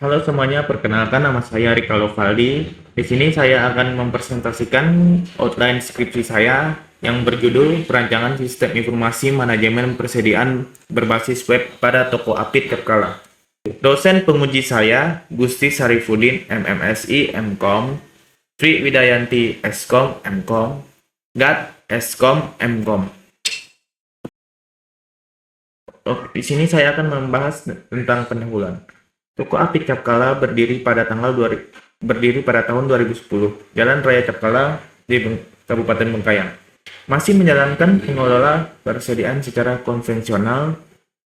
Halo semuanya, perkenalkan nama saya Rika Lovaldi. Di sini saya akan mempresentasikan outline skripsi saya yang berjudul Perancangan Sistem Informasi Manajemen Persediaan Berbasis Web pada Toko Apit Terkala. Dosen penguji saya, Gusti Sarifudin, MMSI, MKOM, Tri Widayanti, Eskom, MKOM, Gat, Eskom, MKOM. Di sini saya akan membahas tentang pendahuluan. Toko Apit Capkala berdiri pada tahun 2010, Jalan Raya Capkala di Kabupaten Bengkayang. Masih menjalankan pengelola persediaan secara konvensional,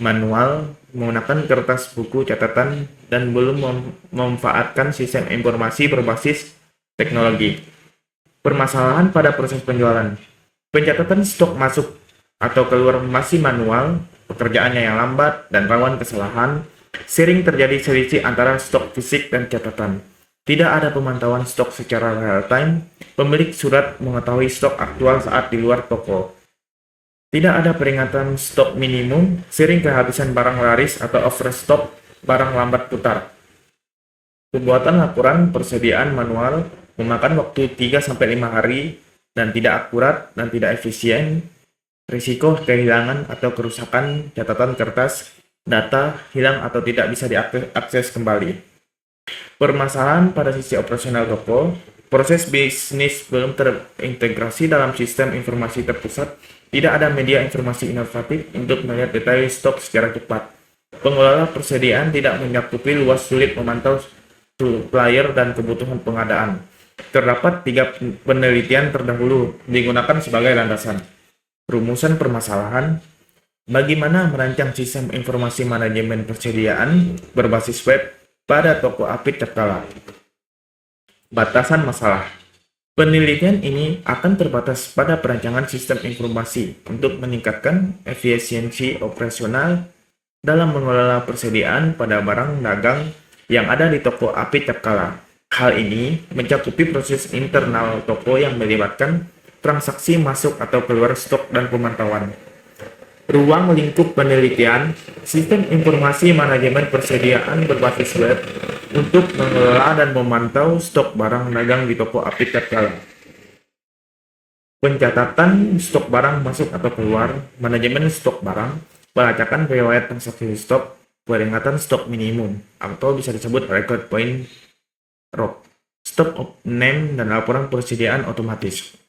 manual, menggunakan kertas buku catatan, dan belum memanfaatkan sistem informasi berbasis teknologi. Permasalahan pada proses penjualan. Pencatatan stok masuk atau keluar masih manual, pekerjaannya yang lambat dan rawan kesalahan. Sering terjadi selisih antara stok fisik dan catatan. Tidak ada pemantauan stok secara real time. Pemilik surat mengetahui stok aktual saat di luar toko. Tidak ada peringatan stok minimum. Sering kehabisan barang laris atau overstock, barang lambat putar. Pembuatan laporan persediaan manual memakan waktu 3-5 hari dan tidak akurat dan tidak efisien. Risiko kehilangan atau kerusakan catatan kertas, data hilang atau tidak bisa diakses kembali. Permasalahan pada sisi operasional toko, proses bisnis belum terintegrasi dalam sistem informasi terpusat, tidak ada media informasi inovatif untuk melihat detail stok secara cepat. Pengelola persediaan tidak mencakupi luas, sulit memantau supplier dan kebutuhan pengadaan. Terdapat 3 penelitian terdahulu digunakan sebagai landasan. Rumusan permasalahan, bagaimana merancang sistem informasi manajemen persediaan berbasis web pada toko Apit Terkala. Batasan masalah. Penelitian ini akan terbatas pada perancangan sistem informasi untuk meningkatkan efisiensi operasional dalam mengelola persediaan pada barang dagang yang ada di toko Apit Terkala. Hal ini mencakupi proses internal toko yang melibatkan transaksi masuk atau keluar stok dan pemantauan. Ruang lingkup penelitian, sistem informasi manajemen persediaan berbasis web untuk mengelola dan memantau stok barang dagang di toko Apit Terkala. Pencatatan stok barang masuk atau keluar, manajemen stok barang, pelacakan riwayat transaksi stok, peringatan stok minimum, atau bisa disebut record point ROP, stok name, dan laporan persediaan otomatis.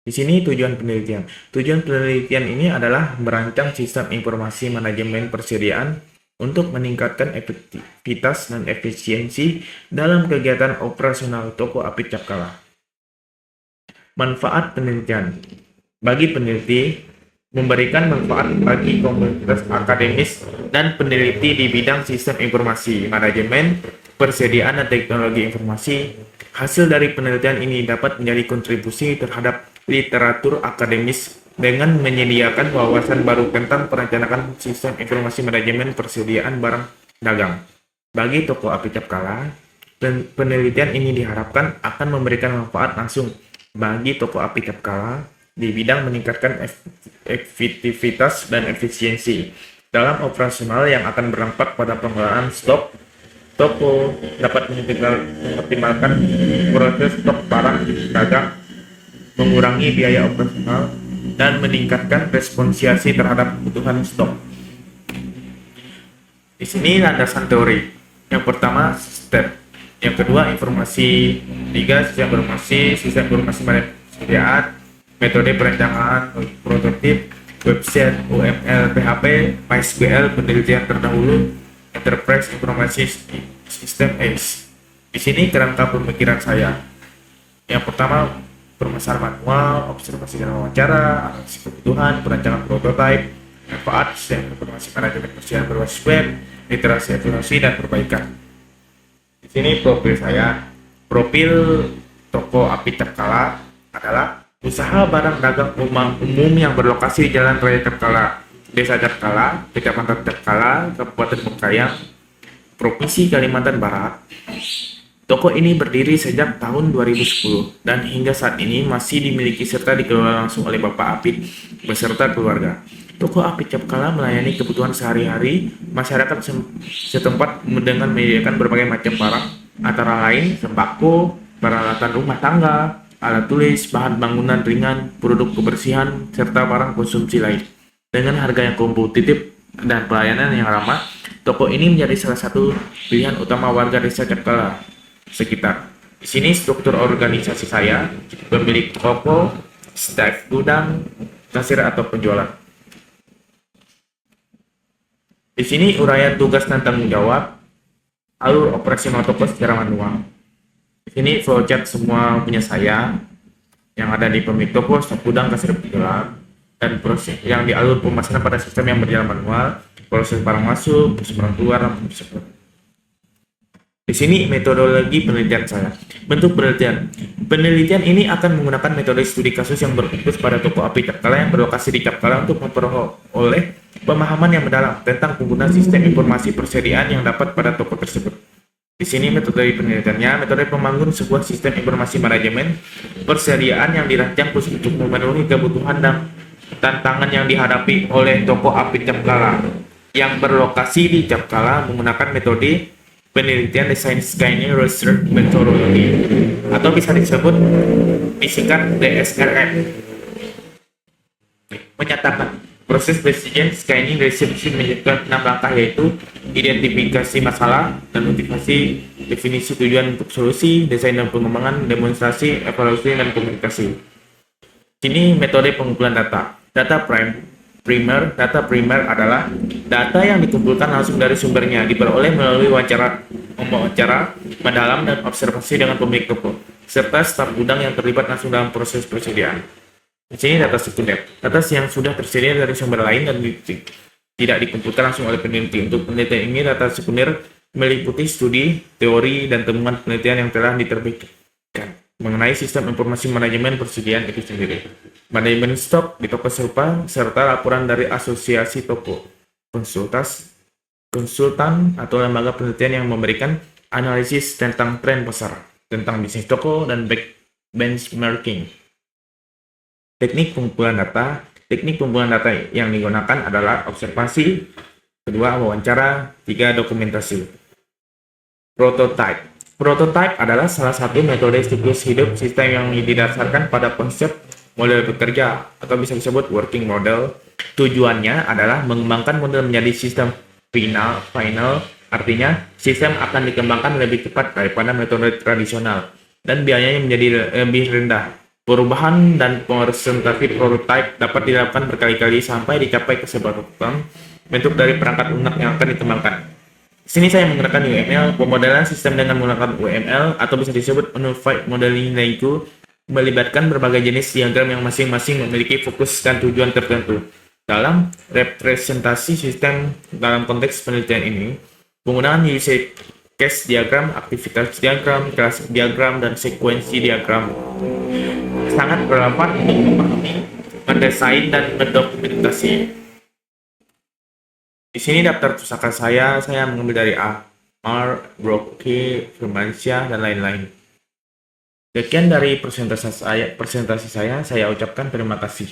Di sini tujuan penelitian. Tujuan penelitian ini adalah merancang sistem informasi manajemen persediaan untuk meningkatkan efektivitas dan efisiensi dalam kegiatan operasional toko Apit Capkala. Manfaat penelitian. Bagi peneliti, memberikan manfaat bagi komunitas akademis dan peneliti di bidang sistem informasi, manajemen, persediaan dan teknologi informasi. Hasil dari penelitian ini dapat menjadi kontribusi terhadap literatur akademis dengan menyediakan wawasan baru tentang perencanaan sistem informasi manajemen persediaan barang dagang. Bagi toko Apit Capkala, penelitian ini diharapkan akan memberikan manfaat langsung bagi toko Apit Capkala di bidang meningkatkan efektivitas dan efisiensi dalam operasional yang akan berdampak pada pengelolaan stok. Toko dapat mengoptimalkan proses stok barang dagang, mengurangi biaya operasional, dan meningkatkan responsiasi terhadap kebutuhan stok. Di sini landasan teori. Yang pertama, step. Yang kedua, informasi. 3, sistem informasi manajemen persediaan, metode perencanaan prototip, website, UML, PHP, MySQL, penelitian terdahulu, enterprise informasi sistem ACE. Di sini kerangka pemikiran saya. Yang pertama, permasalahan manual, observasi dan wawancara, analisis kebutuhan, perancangan prototipe, manfaat sistem informasi manajemen persediaan berbasis web, literasi evaluasi dan perbaikan. Di sini profil saya. Profil toko Apit Terkala adalah usaha barang dagang umum yang berlokasi di Jalan Raya Terkala, Desa Terkala, Kecamatan Terkala, Kabupaten Bengkayang, Provinsi Kalimantan Barat. Toko ini berdiri sejak tahun 2010 dan hingga saat ini masih dimiliki serta dikelola langsung oleh Bapak Apit beserta keluarga. Toko Apit Capkala melayani kebutuhan sehari-hari masyarakat setempat dengan menyediakan berbagai macam barang, antara lain sembako, peralatan rumah tangga, alat tulis, bahan bangunan ringan, produk kebersihan, serta barang konsumsi lain. Dengan harga yang kompetitif dan pelayanan yang ramah, toko ini menjadi salah satu pilihan utama warga desa Capkala sekitar. Di sini struktur organisasi saya, pemilik toko, staf gudang, kasir atau penjualan. Di sini uraian tugas dan tanggung jawab, alur operasional toko secara manual. Di sini flowchart semua punya saya, yang ada di pemilik toko, staf gudang, kasir, penjualan, dan proses yang dialur pemasaran pada sistem yang berjalan manual, proses barang masuk, proses barang keluar, dan proses Di sini metodologi penelitian saya. Bentuk penelitian. Penelitian ini akan menggunakan metode studi kasus yang berfokus pada toko Apit Capkala yang berlokasi di Capkala untuk memperoleh pemahaman yang mendalam tentang penggunaan sistem informasi persediaan yang dapat pada toko tersebut. Di sini metode penelitiannya, metode membangun sebuah sistem informasi manajemen persediaan yang dirancang khusus untuk memenuhi kebutuhan dan tantangan yang dihadapi oleh toko Apit Capkala yang berlokasi di Capkala menggunakan metode penelitian desain scanning research methodology atau bisa disebut disingkat DSRM. Menyatakan proses desain scanning research menyebutkan 6 langkah, yaitu identifikasi masalah dan motivasi, definisi tujuan untuk solusi, desain dan pengembangan, demonstrasi, evaluasi, dan komunikasi. Sini metode pengumpulan data. Data primer adalah data yang dikumpulkan langsung dari sumbernya, diperoleh melalui wawancara mendalam dan observasi dengan pemilik toko, serta staf gudang yang terlibat langsung dalam proses persediaan. Di sini data sekunder, data yang sudah tersedia dari sumber lain dan tidak dikumpulkan langsung oleh peneliti. Untuk penelitian ini, data sekunder meliputi studi, teori, dan temuan penelitian yang telah diterbitkan mengenai sistem informasi manajemen persediaan itu sendiri, manajemen stok di toko serupa, serta laporan dari asosiasi toko, konsultan atau lembaga penelitian yang memberikan analisis tentang tren pasar, tentang bisnis toko, dan benchmarking. Teknik pengumpulan data. Teknik pengumpulan data yang digunakan adalah observasi, kedua wawancara, tiga dokumentasi. Prototype adalah salah satu metode siklus hidup sistem yang didasarkan pada konsep model bekerja atau bisa disebut working model. Tujuannya adalah mengembangkan model menjadi sistem final, artinya sistem akan dikembangkan lebih cepat daripada metode tradisional dan biayanya menjadi lebih rendah. Perubahan dan presentasi prototype dapat dilakukan berkali-kali sampai dicapai kesepakatan bentuk dari perangkat lunak yang akan dikembangkan. Di sini saya menggunakan UML. Pemodelan sistem dengan menggunakan UML atau bisa disebut Unified Modeling Language melibatkan berbagai jenis diagram yang masing-masing memiliki fokus dan tujuan tertentu. Dalam representasi sistem dalam konteks penelitian ini, penggunaan use case diagram, aktivitas diagram, kelas diagram, dan sekuensi diagram sangat relevan untuk memahami, mendesain, dan mendokumentasi. Di sini daftar pusaka saya mengambil dari R, Brocke, Firmansyah, dan lain-lain. Sekian dari presentasi saya ucapkan terima kasih.